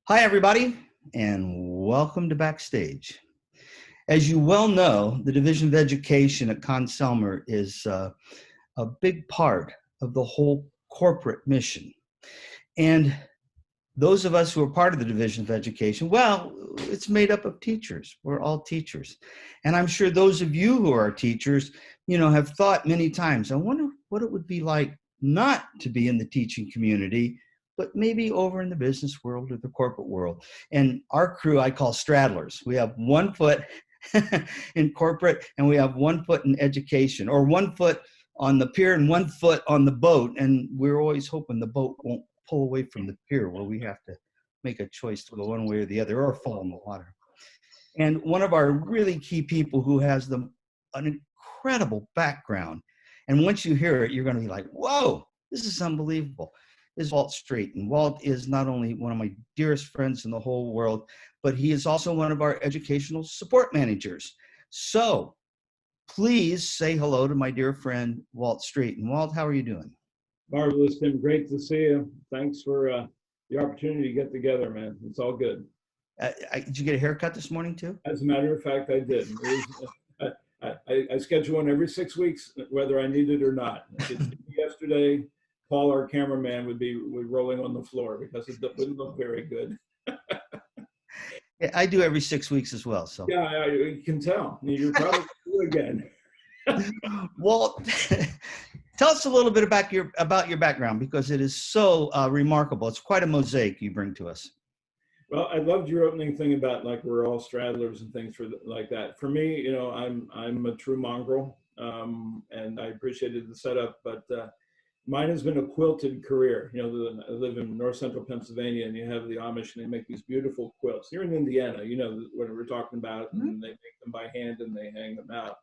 Hi, everybody, and welcome to Backstage. As you well know, the Division of Education at Conn-Selmer is a big part of the whole corporate mission. And those of us who are part of the Division of Education, well, it's made up of teachers. We're all teachers. And I'm sure those of you who are teachers, have thought many times, I wonder what it would be like not to be in the teaching community, but maybe over in the business world or the corporate world. And our crew, I call straddlers. We have one foot in corporate and we have one foot in education, or one foot on the pier and one foot on the boat. And we're always hoping the boat won't pull away from the pier where we have to make a choice to go one way or the other or fall in the water. And one of our really key people who has an incredible background, and once you hear it, you're going to be like, whoa, this is unbelievable, is Walt Straiton. Walt is not only one of my dearest friends in the whole world, but he is also one of our educational support managers. So please say hello to my dear friend, Walt Straiton. Walt, how are you doing? Marvelous, Tim. Great to see you. Thanks for the opportunity to get together, man. It's all good. Did you get a haircut this morning too? As a matter of fact, I did. I schedule one every 6 weeks, whether I need it or not. Yesterday, Paul, our cameraman, would be rolling on the floor because it wouldn't look very good. Yeah, I do every 6 weeks as well. So yeah, I can tell. You're probably due again. Walt, tell us a little bit about your background, because it is so remarkable. It's quite a mosaic you bring to us. Well, I loved your opening thing about like we're all straddlers and things like that. For me, I'm a true mongrel, and I appreciated the setup, but mine has been a quilted career. I live in north central Pennsylvania, and you have the Amish, and they make these beautiful quilts. You're in Indiana, what we're talking about, and they make them by hand and they hang them out.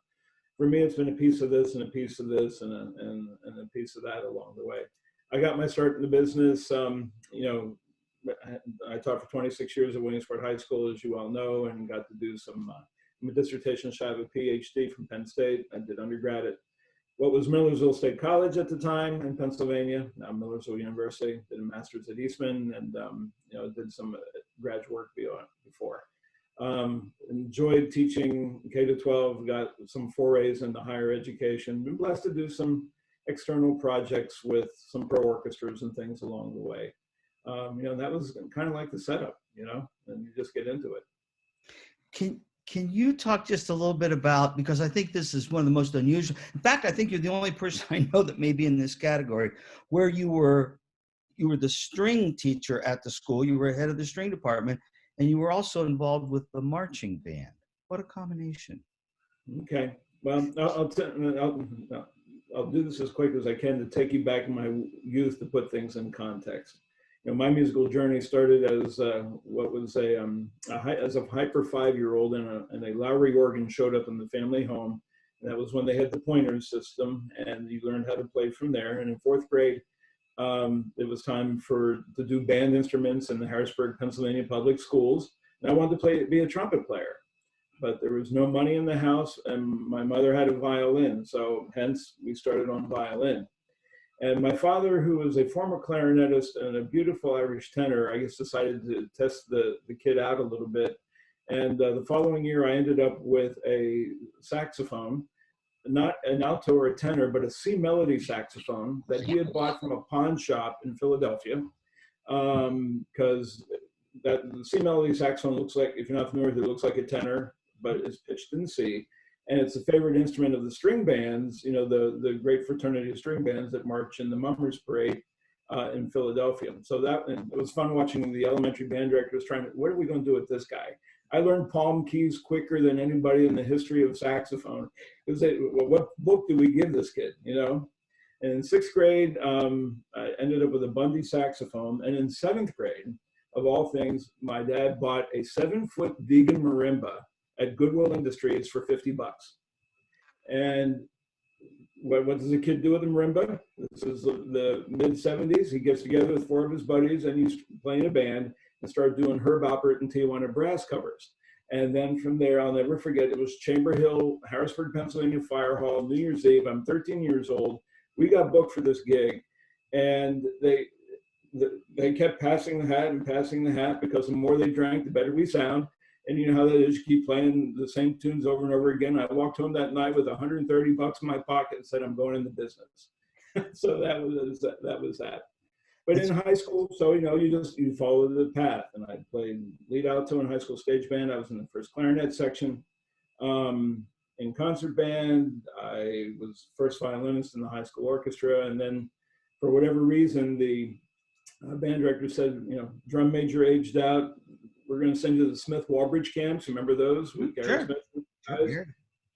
For me, it's been a piece of this and a piece of this and a piece of that along the way. I got my start in the business. I taught for 26 years at Williamsport High School, as you all know, and got to do some. I'm a dissertation shy of a PhD from Penn State. I did undergrad at what was Millersville State College at the time in Pennsylvania, now Millersville University. Did a master's at Eastman, and did some graduate work before. Enjoyed teaching K to 12. Got some forays into higher education. Been blessed to do some external projects with some pro orchestras and things along the way. That was kind of like the setup, and you just get into it. Can you talk just a little bit about, because I think this is one of the most unusual, in fact, I think you're the only person I know that may be in this category, where you were the string teacher at the school, you were head of the string department, and you were also involved with the marching band. What a combination. Okay. Well, I'll do this as quick as I can to take you back in my youth to put things in context. My musical journey started as what was as a hyper 5-year-old, and a Lowry organ showed up in the family home. And that was when they had the pointer system, and you learned how to play from there. And in 4th grade, it was time to do band instruments in the Harrisburg, Pennsylvania public schools. And I wanted to be a trumpet player, but there was no money in the house, and my mother had a violin, so hence we started on violin. And my father, who was a former clarinetist and a beautiful Irish tenor, I guess decided to test the kid out a little bit. And the following year, I ended up with a saxophone, not an alto or a tenor, but a C melody saxophone that he had bought from a pawn shop in Philadelphia. Because the C melody saxophone looks like, if you're not familiar with it, it looks like a tenor, but it's pitched in C. And it's a favorite instrument of the string bands, the great fraternity of string bands that march in the Mummers Parade in Philadelphia. So it was fun watching the elementary band directors trying to, what are we going to do with this guy? I learned palm keys quicker than anybody in the history of saxophone. What book do we give this kid, And in 6th grade, I ended up with a Bundy saxophone. And in 7th grade, of all things, my dad bought a 7-foot Deegan marimba at Goodwill Industries for $50. And what does a kid do with a marimba? This is the mid-70s. He gets together with 4 of his buddies, and he's playing a band and started doing Herb Alpert and Tijuana brass covers. And then from there, I'll never forget, it was Chamber Hill, Harrisburg, Pennsylvania Fire Hall, New Year's Eve. I'm 13 years old. We got booked for this gig, and they kept passing the hat and passing the hat, because the more they drank, the better we sound. And you know how that is, you keep playing the same tunes over and over again. I walked home that night with $130 in my pocket and said, I'm going into business. So that was that. But in high school, so you know, you follow the path. And I played lead alto in high school stage band. I was in the first clarinet section. In concert band, I was first violinist in the high school orchestra. And then for whatever reason, the band director said, you know, drum major aged out. We're going to send you to the Smith Walbridge camps. Remember those with Gary Smith guys? Sure.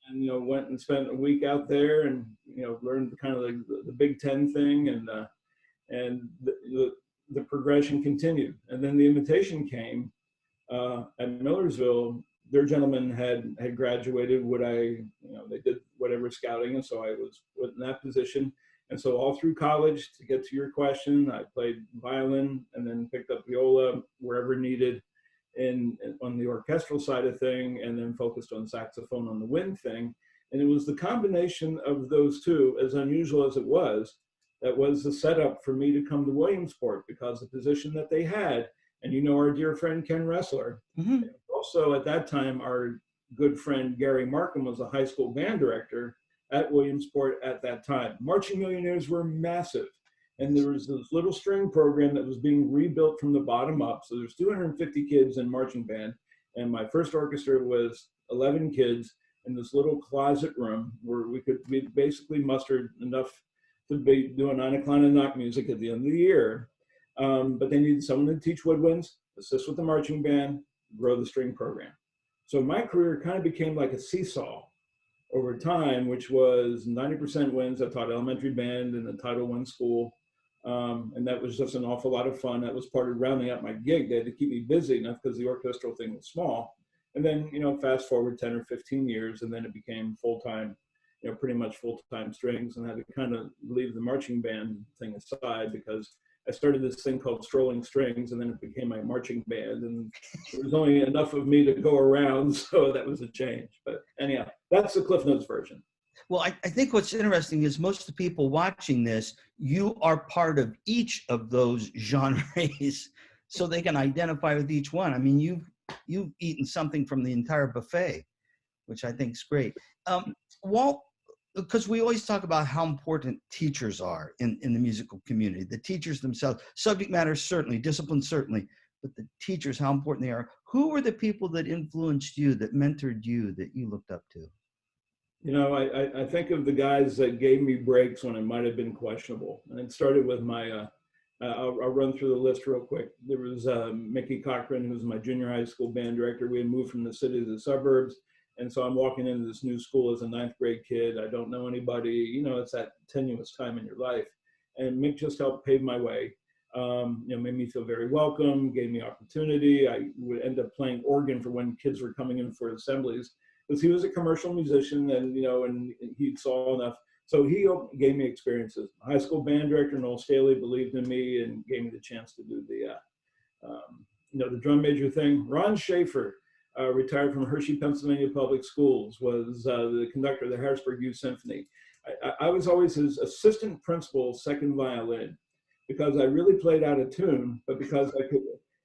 And you know, went and spent a week out there, and you know, learned kind of the Big Ten thing, and the progression continued. And then the invitation came at Millersville. Their gentleman had graduated. They did whatever scouting, and so I was put in that position. And so all through college, to get to your question, I played violin and then picked up viola wherever needed on the orchestral side of thing, and then focused on saxophone on the wind thing. And it was the combination of those two, as unusual as it was, that was the setup for me to come to Williamsport, because the position that they had, and you know our dear friend Ken Ressler, also at that time our good friend Gary Markham was a high school band director at Williamsport at that time. Marching Millionaires were massive. And there was this little string program that was being rebuilt from the bottom up. So there's 250 kids in marching band. And my first orchestra was 11 kids in this little closet room where we basically mustered enough to be doing 9 o'clock and knock music at the end of the year. But they needed someone to teach woodwinds, assist with the marching band, grow the string program. So my career kind of became like a seesaw over time, which was 90% winds. I taught elementary band in the Title I school. And that was just an awful lot of fun. That was part of rounding out my gig. They had to keep me busy enough because the orchestral thing was small. And then, you know, fast forward 10 or 15 years, and then it became full-time, you know, pretty much full-time strings, and I had to kind of leave the marching band thing aside, because I started this thing called Strolling Strings, and then it became my marching band, and there was only enough of me to go around, so that was a change. But anyhow, that's the Cliff Notes version. Well, I think what's interesting is most of the people watching this, you are part of each of those genres, so they can identify with each one. I mean, you've eaten something from the entire buffet, which I think is great. Walt, because we always talk about how important teachers are in the musical community, the teachers themselves, subject matter certainly, discipline certainly, but the teachers, how important they are. Who were the people that influenced you, that mentored you, that you looked up to? You know, I think of the guys that gave me breaks when it might have been questionable. And it started with my, I'll run through the list real quick. There was Mickey Cochran, who was my junior high school band director. We had moved from the city to the suburbs. And so I'm walking into this new school as a 9th grade kid. I don't know anybody. You know, it's that tenuous time in your life. And Mick just helped pave my way. You know, made me feel very welcome, gave me opportunity. I would end up playing organ for when kids were coming in for assemblies, because he was a commercial musician, and you know, and he saw enough. So he gave me experiences. High school band director Noel Staley believed in me and gave me the chance to do the, you know, the drum major thing. Ron Schaefer, retired from Hershey, Pennsylvania Public Schools, was the conductor of the Harrisburg Youth Symphony. I was always his assistant principal, second violin, because I really played out of tune, but because I could.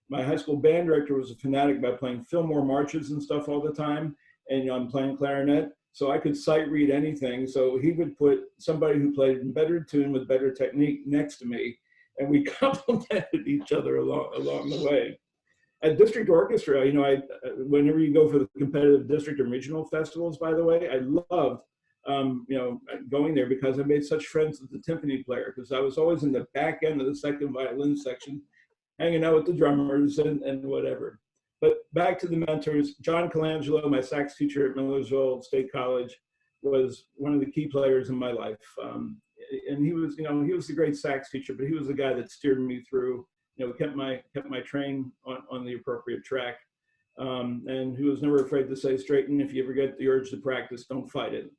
My high school band director was a fanatic by playing Fillmore marches and stuff all the time. And you know, I'm playing clarinet, so I could sight read anything. So he would put somebody who played in better tune with better technique next to me, and we complemented each other along the way. At district orchestra, you know, whenever you go for the competitive district and regional festivals, by the way, I loved, you know, going there, because I made such friends with the timpani player, because I was always in the back end of the second violin section, hanging out with the drummers and whatever. But back to the mentors, John Colangelo, my sax teacher at Millersville State College, was one of the key players in my life. And he was, you know, he was the great sax teacher, but he was the guy that steered me through, you know, kept my train on the appropriate track. And he was never afraid to say, Straiton, if you ever get the urge to practice, don't fight it.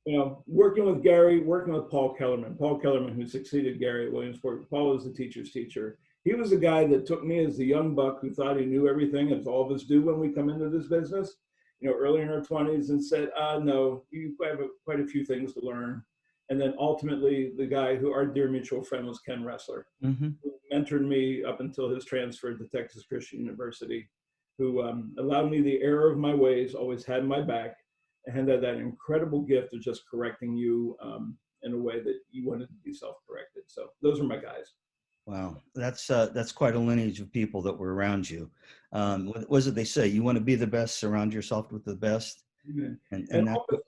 You know, working with Gary, working with Paul Kellerman, who succeeded Gary at Williamsport. Paul was the teacher's teacher. He was the guy that took me as the young buck who thought he knew everything, as all of us do when we come into this business, you know, early in our 20s, and said, no, you have quite a few things to learn. And then ultimately the guy who our dear mutual friend was Ken Ressler, Mm-hmm. who mentored me up until his transfer to Texas Christian University, who allowed me the error of my ways, always had my back, and had that incredible gift of just correcting you in a way that you wanted to be self-corrected. So those are my guys. Wow, that's quite a lineage of people that were around you. What was it they say? You want to be the best, surround yourself with the best, Amen. And and that. also,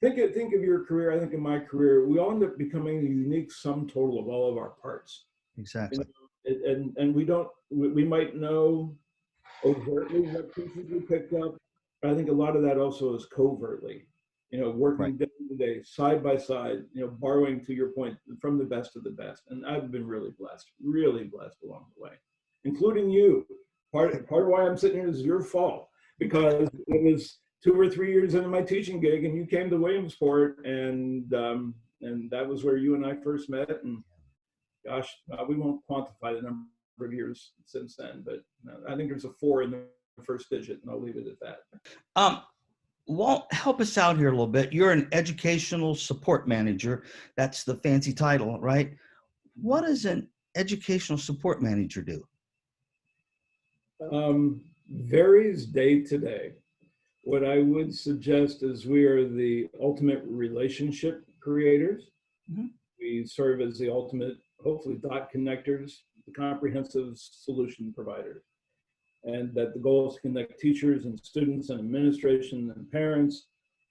think of your career. I think of my career. We all end up becoming a unique sum total of all of our parts. You Exactly. know, and we might know overtly what pieces we picked up, but I think a lot of that also is covertly. You know, Right. working day to day, side by side. You know, borrowing, to your point, from the best of the best. And I've been really blessed along the way, including you. Part of why I'm sitting here is your fault, because it was 2 or 3 years into my teaching gig, and you came to Williamsport, and that was where you and I first met. And gosh, we won't quantify the number of years since then, but I think there's a 4 in the first digit, and I'll leave it at that. Um, Walt, help us out here a little bit. You're an educational support manager. That's the fancy title, right? What does an educational support manager do? Varies day to day. What I would suggest is we are the ultimate relationship creators. Mhm. We serve as the ultimate, hopefully, dot connectors, the comprehensive solution providers. And that the goal is to connect teachers and students and administration and parents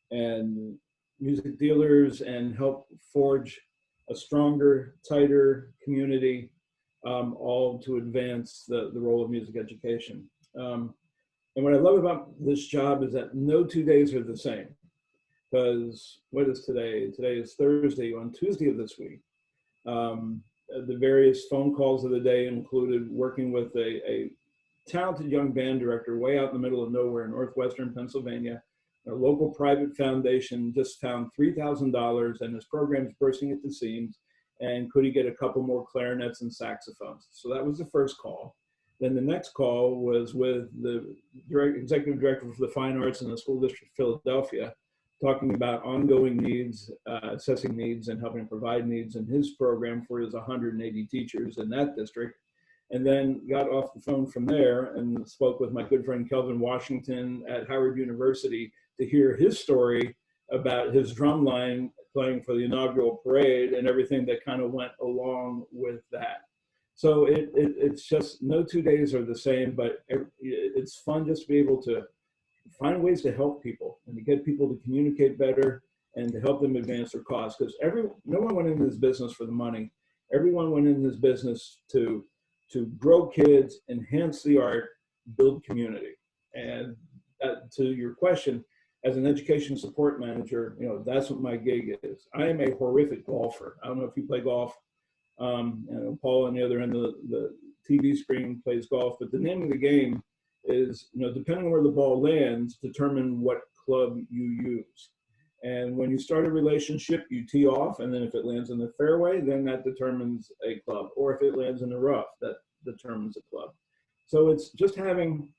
and music dealers and help forge a stronger, tighter community, all to advance the role of music education. And what I love about this job is that no 2 days are the same. Because what is today? Today is Thursday. On Tuesday of this week, um, the various phone calls of the day included working with a talented young band director way out in the middle of nowhere in northwestern Pennsylvania. A local private foundation just found $3,000 and his program's bursting at the seams. And could he get a couple more clarinets and saxophones? So that was the first call. Then the next call was with the executive director for the fine arts in the school district of Philadelphia, talking about ongoing needs, assessing needs, and helping provide needs in his program for his 180 teachers in that district. And then got off the phone from there and spoke with my good friend Kelvin Washington at Howard University to hear his story about his drum line playing for the inaugural parade and everything that kind of went along with that. So it's just no 2 days are the same, but it's fun just to be able to find ways to help people and to get people to communicate better and to help them advance their cause. Because no one went into this business for the money. Everyone went into this business to grow kids, enhance the art, build community. And to your question, as an education support manager, that's what my gig is. I am a horrific golfer. I don't know if you play golf. Paul on the other end of the TV screen plays golf, but the name of the game is, depending on where the ball lands, determine what club you use. And when you start a relationship, you tee off, and then if it lands in the fairway, then that determines a club. Or if it lands in the rough, that determines a club. So it's just having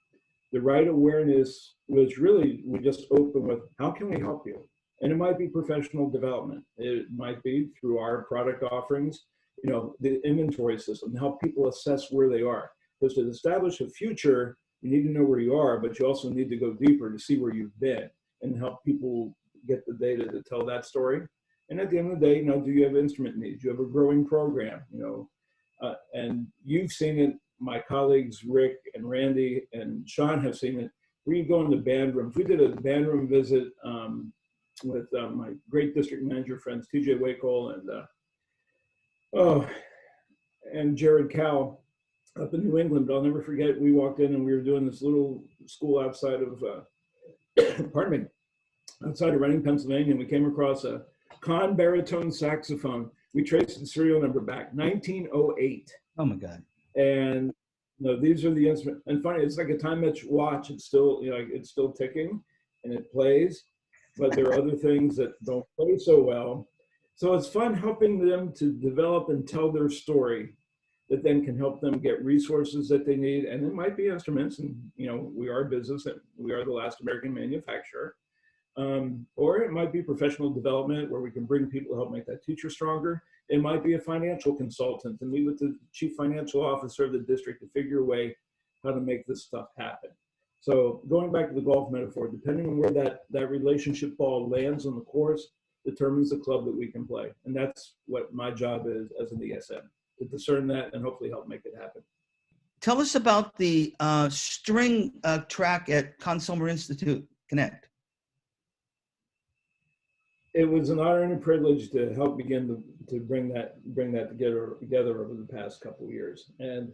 the right awareness, which really we just open with, how can we help you? And it might be professional development. It might be through our product offerings, the inventory system, to help people assess where they are. Because to establish a future, you need to know where you are, but you also need to go deeper to see where you've been and help people get the data to tell that story. And at the end of the day, do you have instrument needs? You have a growing program, and you've seen it. My colleagues, Rick and Randy and Sean, have seen it. We go into band rooms. We did a band room visit with my great district manager friends, TJ Wakehole and Jared Cow up in New England. I'll never forget, we walked in and we were doing this little school outside of, pardon me, outside of Reading, Pennsylvania, and we came across a Conn baritone saxophone. We traced the serial number back, 1908. Oh my God. And these are the instruments. And funny, it's like a time-match watch. It's still, it's still ticking and it plays, but there are other things that don't play so well. So it's fun helping them to develop and tell their story that then can help them get resources that they need. And it might be instruments, and we are a business, and we are the last American manufacturer. Or it might be professional development where we can bring people to help make that teacher stronger. It might be a financial consultant to meet with the chief financial officer of the district to figure a way how to make this stuff happen. So going back to the golf metaphor, depending on where that relationship ball lands on the course determines the club that we can play. And that's what my job is as an ESM, to discern that and hopefully help make it happen. Tell us about the string track at Consumer Institute Connect. It was an honor and a privilege to help begin to bring that together over the past couple of years. And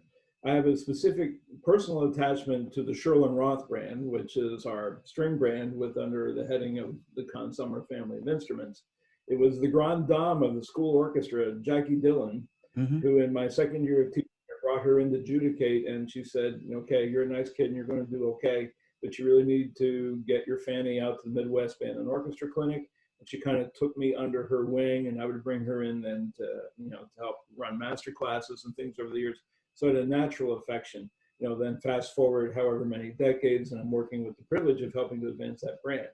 I have a specific personal attachment to the Sherlin-Roth brand, which is our string brand with under the heading of the Consumer family of instruments. It was the grande dame of the school orchestra, Jackie Dillon, who in my second year of teaching, I brought her in to adjudicate, and she said, okay, you're a nice kid and you're going to do okay, but you really need to get your fanny out to the Midwest Band and Orchestra Clinic. And she kind of took me under her wing, and I would bring her in then to help run master classes and things over the years. So it had a natural affection. Then fast forward however many decades, and I'm working with the privilege of helping to advance that brand.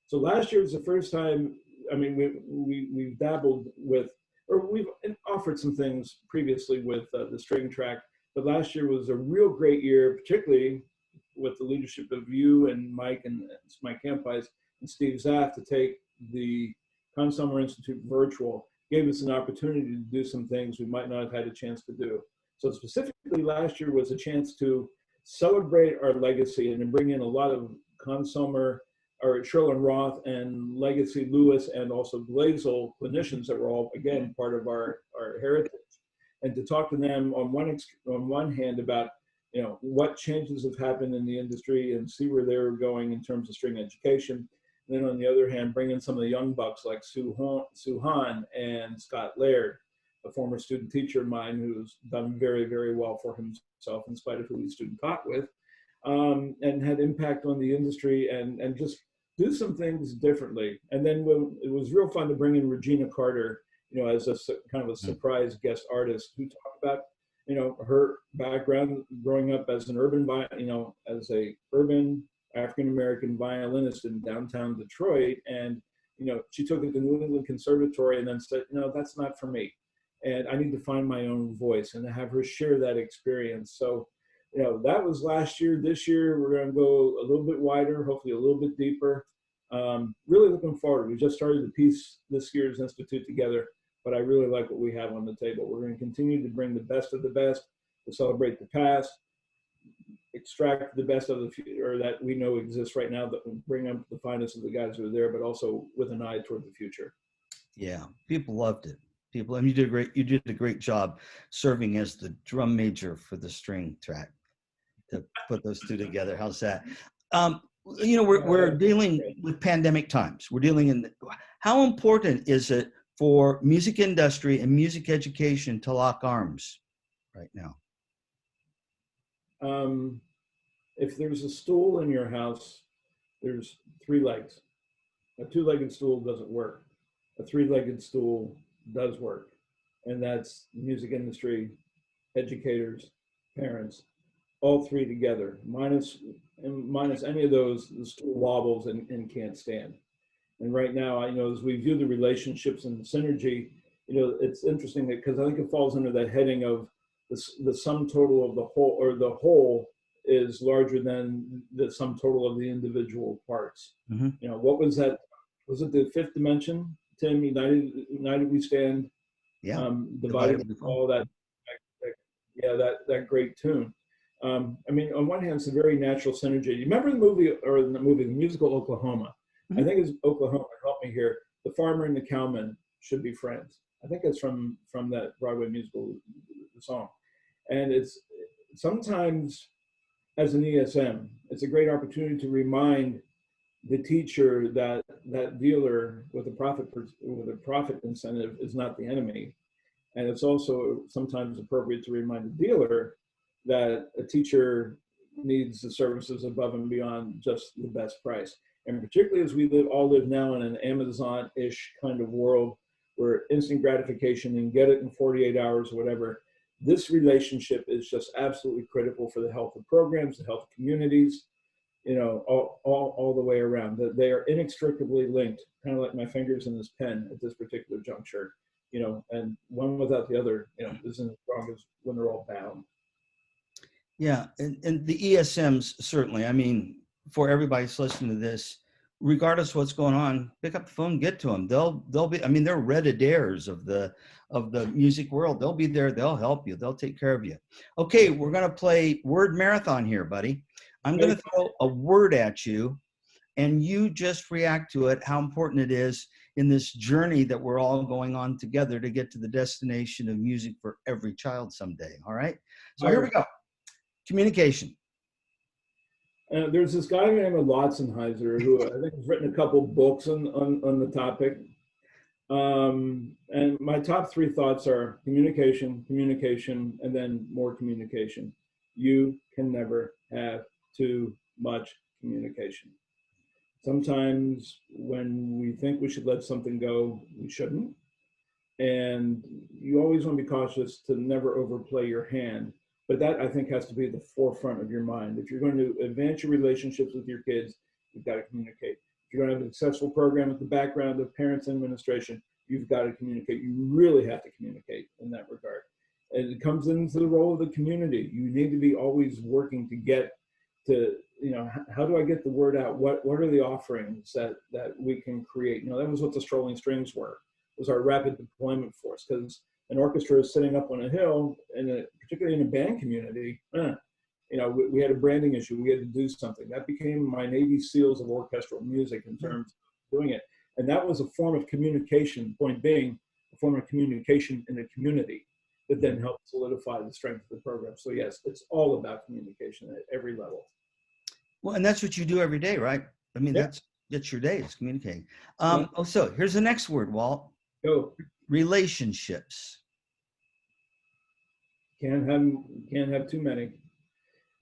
So last year was the first time. I mean, we've dabbled with, or we've offered some things previously with the string track, but last year was a real great year, particularly with the leadership of you and Mike Campice and Steve Zaff to take the Consumer Institute virtual. Gave us an opportunity to do some things we might not have had a chance to do. So specifically last year was a chance to celebrate our legacy and to bring in a lot of Consumer or Sherlin-Roth and Legacy Lewis and also Glazel clinicians that were all, again, part of our heritage. And to talk to them on one hand about, what changes have happened in the industry and see where they're going in terms of string education. And then on the other hand, bring in some of the young bucks like Sue Hahn and Scott Laird, a former student teacher of mine who's done very, very well for himself in spite of who he student taught with, and had impact on the industry and just do some things differently. And then it was real fun to bring in Regina Carter, as a kind of a surprise guest artist who talked about, her background growing up as an urban African-American violinist in downtown Detroit. And, she took it to New England Conservatory and then said, no, that's not for me. And I need to find my own voice and to have her share that experience. So, that was last year. This year, we're going to go a little bit wider, hopefully a little bit deeper. Really looking forward. We just started to piece this year's Institute together, but I really like what we have on the table. We're going to continue to bring the best of the best to celebrate the past, extract the best of the future that we know exists right now, that will bring up the finest of the guys who are there, but also with an eye toward the future. Yeah, people loved it. And you did a great job serving as the drum major for the string track to put those two together. How's that? We're dealing with pandemic times. How important is it for music industry and music education to lock arms right now? If there's a stool in your house, there's 3 legs. A 2-legged stool doesn't work. A 3-legged stool does work. And that's music industry, educators, parents, all 3 together. Minus any of those, the stool wobbles and can't stand. And right now, as we view the relationships and the synergy, it's interesting because I think it falls under that heading of the sum total of the whole, or the whole is larger than the sum total of the individual parts. What was that? Was it the 5th dimension? Tim, united we stand. Yeah. Divided we fall. That great tune. On one hand, it's a very natural synergy. You remember the musical Oklahoma? I think it's Oklahoma. Help me here. The farmer and the cowman should be friends. I think it's from that Broadway musical song. And it's sometimes, as an ESM, it's a great opportunity to remind the teacher that dealer with a profit incentive is not the enemy. And it's also sometimes appropriate to remind the dealer that a teacher needs the services above and beyond just the best price. And particularly as we all live now in an Amazon-ish kind of world where instant gratification and get it in 48 hours or whatever, this relationship is just absolutely critical for the health of programs, the health of communities. all the way around. That they are inextricably linked, kind of like my fingers in this pen at this particular juncture. And one without the other, isn't as strong as when they're all bound. Yeah, and the ESMs certainly. I mean, for everybody that's listening to this, regardless of what's going on, pick up the phone, get to them. They'll be. I mean, they're Redditors of the music world. They'll be there. They'll help you. They'll take care of you. Okay, we're gonna play word marathon here, buddy. I'm gonna throw a word at you, and you just react to it. How important it is in this journey that we're all going on together to get to the destination of music for every child someday. All right. So here we go. Communication. There's this guy named Lotzenheiser who I think has written a couple books on the topic. And my top three thoughts are communication, communication, and then more communication. You can never have too much communication. Sometimes when we think we should let something go, we shouldn't. And you always want to be cautious to never overplay your hand. But that, I think, has to be at the forefront of your mind. If you're going to advance your relationships with your kids, you've got to communicate. If you're going to have a successful program with the background of parents and administration, you've got to communicate. You really have to communicate in that regard. And it comes into the role of the community. You need to be always working to get to, how do I get the word out? What are the offerings that we can create? That was what the Strolling Strings were, was our rapid deployment force. Because an orchestra is sitting up on a hill, and particularly in a band community, we had a branding issue. We had to do something. That became my Navy SEALs of orchestral music in terms of doing it. And that was a form of communication, point being, a form of communication in the community that then helped solidify the strength of the program. So yes, it's all about communication at every level. Well, and that's what you do every day, right? I mean, that's your day, is communicating. So here's the next word, Walt. Go. Relationships. Can't have too many.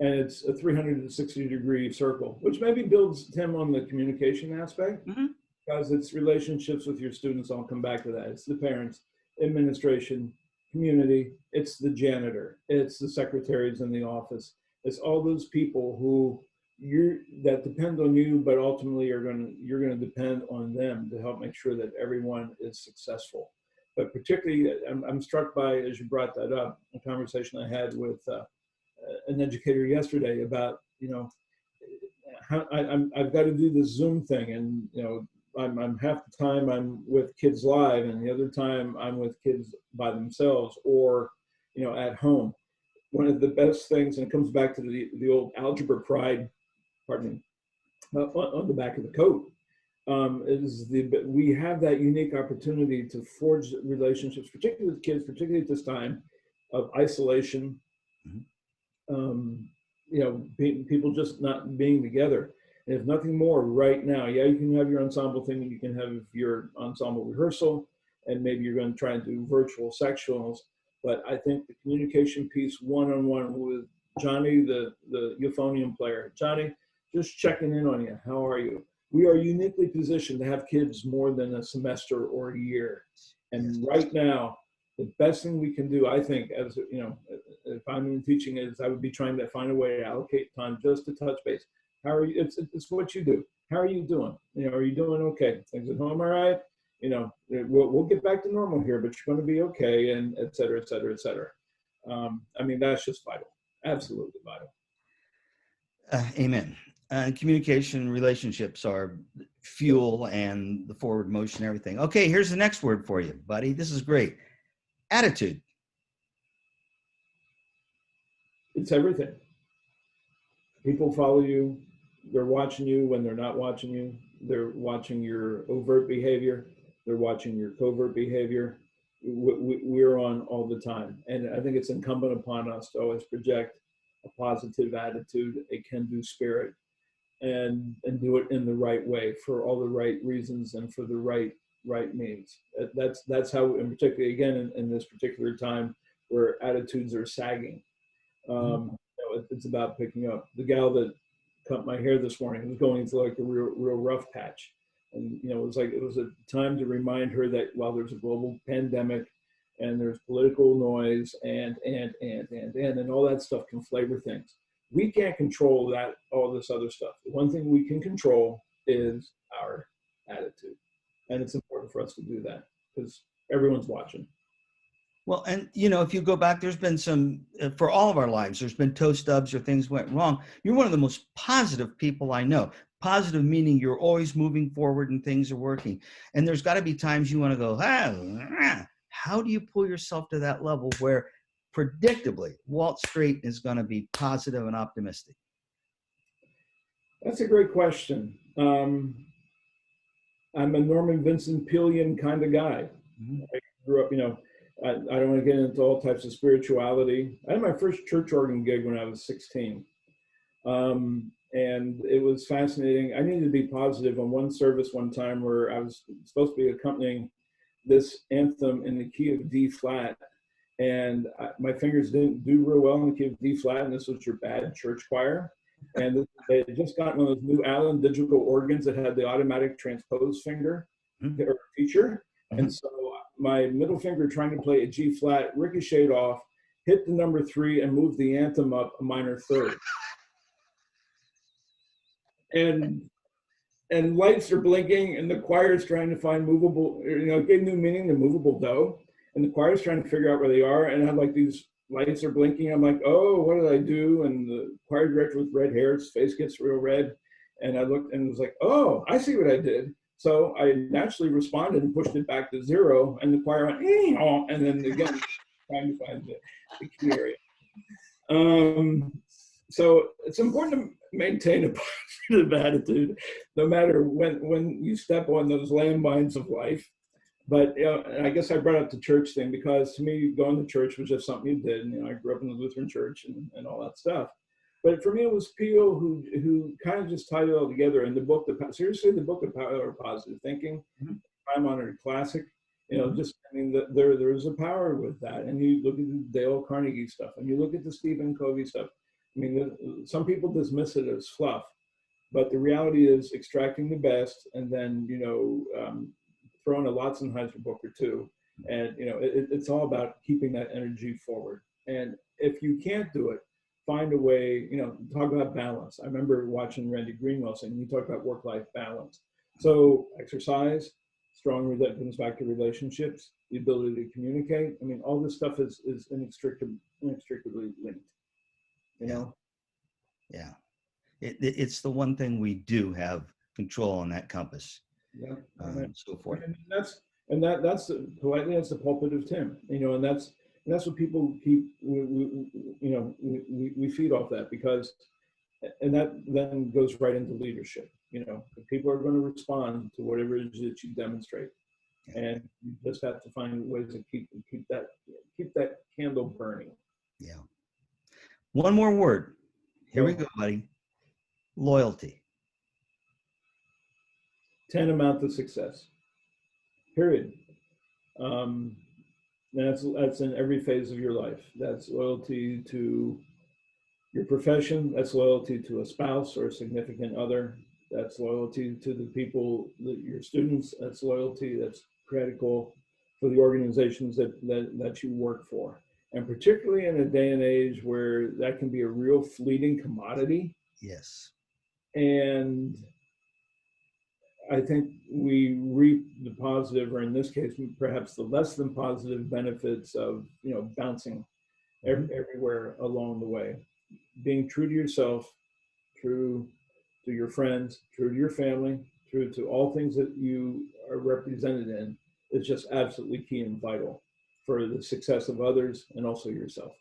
And it's a 360-degree circle, which maybe builds Tim on the communication aspect, because it's relationships with your students. I'll come back to that. It's the parents, administration, community. It's the janitor. It's the secretaries in the office. It's all those people who that depend on you, but ultimately you're going to depend on them to help make sure that everyone is successful. But particularly, I'm struck by, as you brought that up, a conversation I had with an educator yesterday about, how I've got to do this Zoom thing, and I'm half the time I'm with kids live, and the other time I'm with kids by themselves or at home. One of the best things, and it comes back to the old algebra pride, pardon me, on the back of the coat, we have that unique opportunity to forge relationships, particularly with kids, particularly at this time of isolation. People just not being together. And if nothing more, right now, you can have your ensemble thing, and you can have your ensemble rehearsal, and maybe you're going to try and do virtual sectionals. But I think the communication piece, one-on-one with Johnny, the euphonium player, Johnny, just checking in on you. How are you? We are uniquely positioned to have kids more than a semester or a year. And right now, the best thing we can do, I think, as if I'm in teaching, is I would be trying to find a way to allocate time just to touch base. How are you? It's what you do. How are you doing? Are you doing okay? Things at home all right? We'll get back to normal here, but you're going to be okay, and et cetera, et cetera, et cetera. That's just vital. Absolutely vital. Amen. Communication, relationships are fuel and the forward motion, everything. Okay, here's the next word for you, buddy. This is great. Attitude. It's everything. People follow you. They're watching you when they're not watching you. They're watching your overt behavior. They're watching your covert behavior. We're on all the time. And I think it's incumbent upon us to always project a positive attitude, a can-do spirit, and do it in the right way for all the right reasons and for the right means. That's how, and particularly again in this particular time where attitudes are sagging. It's about picking up. The gal that cut my hair this morning was going through like a real rough patch, and it was a time to remind her that while there's a global pandemic and there's political noise and all that stuff can flavor things, We can't control that, all this other stuff. The one thing we can control is our attitude. And it's important for us to do that because everyone's watching. Well, and if you go back, there's been some, for all of our lives, there's been toe stubs or things went wrong. You're one of the most positive people I know. Positive meaning you're always moving forward and things are working. And there's got to be times you want to go, how do you pull yourself to that level where predictably Walt Straiton is going to be positive and optimistic? That's a great question. I'm a Norman Vincent Pealian kind of guy. Mm-hmm. I grew up, I don't want to get into all types of spirituality. I had my first church organ gig when I was 16. And it was fascinating. I needed to be positive on one service one time where I was supposed to be accompanying this anthem in the key of D flat. And my fingers didn't do real well in the key of D flat, and this was your bad church choir. And they had just gotten one of those new Allen digital organs that had the automatic transpose finger or feature. Mm-hmm. And so my middle finger trying to play a G flat ricocheted off, hit the number 3, and moved the anthem up a minor third. And lights are blinking, and the choir is trying to find movable, it gave new meaning to movable dough. And the choir is trying to figure out where they are. And I'm like, these lights are blinking. I'm like, oh, what did I do? And the choir director with red hair, his face gets real red. And I looked and was like, oh, I see what I did. So I naturally responded and pushed it back to 0. And the choir went, and then again, trying to find the key area. So it's important to maintain a positive attitude, no matter when you step on those landmines of life. But I guess I brought up the church thing because to me, going to church was just something you did. And I grew up in the Lutheran church and all that stuff. But for me, it was Peel who kind of just tied it all together. And the book, the book of Power of Positive Thinking, mm-hmm. time-honored classic. There is a power with that. And you look at the Dale Carnegie stuff, and you look at the Stephen Covey stuff. I mean, some people dismiss it as fluff, but the reality is extracting the best, and then throwing a Lotzenheiser book or two, and it's all about keeping that energy forward. And if you can't do it, find a way. Talk about balance. I remember watching Randy Greenwell saying he talked about work-life balance. So exercise, that comes back to relationships, the ability to communicate. I mean, all this stuff is inextricably linked. Yeah. It's the one thing we do have control on that compass. Yeah, and so forth. And that's politely, that's the pulpit of Tim. And that's what people keep. We feed off that because, and that then goes right into leadership. People are going to respond to whatever it is that you demonstrate, and you just have to find ways to keep that candle burning. Yeah. One more word. Here we go, buddy. Loyalty. Tantamount to success. Period. That's in every phase of your life. That's loyalty to your profession. That's loyalty to a spouse or a significant other. That's loyalty to the people, your students. That's loyalty. That's critical for the organizations that you work for. And particularly in a day and age where that can be a real fleeting commodity. Yes. And I think we reap the positive, or in this case, perhaps the less than positive benefits of, bouncing everywhere along the way. Being true to yourself, true to your friends, true to your family, true to all things that you are represented in is just absolutely key and vital for the success of others and also yourself.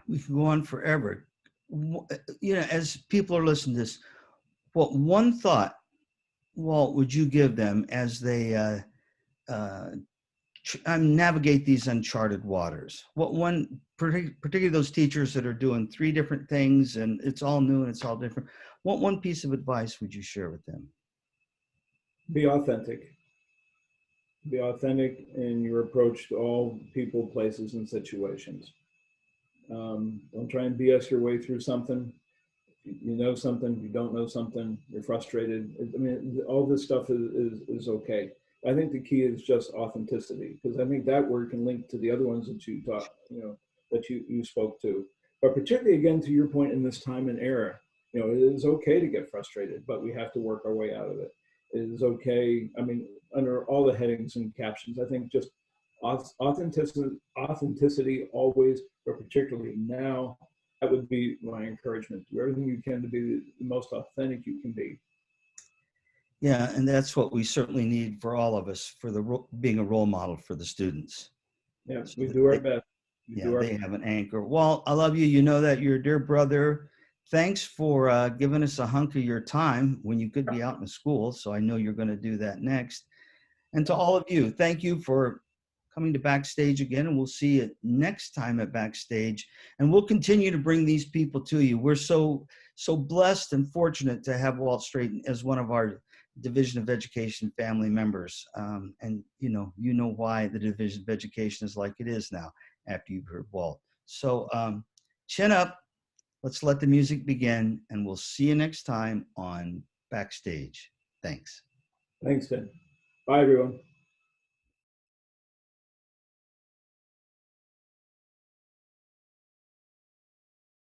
We can go on forever. As people are listening to this, what one thought, Walt, would you give them as they navigate these uncharted waters? What one, particularly those teachers that are doing 3 different things and it's all new and it's all different, what one piece of advice would you share with them? Be authentic. Be authentic in your approach to all people, places, and situations. Don't try and BS your way through something. You know something, you don't know something, you're frustrated. I mean, all this stuff is okay. I think the key is just authenticity, because I think that word can link to the other ones that you taught, that you spoke to. But particularly, again, to your point, in this time and era, it is okay to get frustrated, but we have to work our way out of it. It is okay. I mean, under all the headings and captions, I think just authenticity always, but particularly now, that would be my encouragement. Do everything you can to be the most authentic you can be. Yeah, and that's what we certainly need for all of us, for being a role model for the students. Yeah, So we that do our best. We yeah, do our they have an anchor. Walt, I love you. You know that. You're a dear brother. Thanks for giving us a hunk of your time when you could be out in school. So I know you're going to do that next. And to all of you, thank you for coming to Backstage again. And we'll see you next time at Backstage. And we'll continue to bring these people to you. We're so blessed and fortunate to have Walt Straiton as one of our Division of Education family members. And you know why the Division of Education is like it is now after you've heard Walt. So chin up. Let's let the music begin. And we'll see you next time on Backstage. Thanks. Thanks, Ben. Bye, everyone.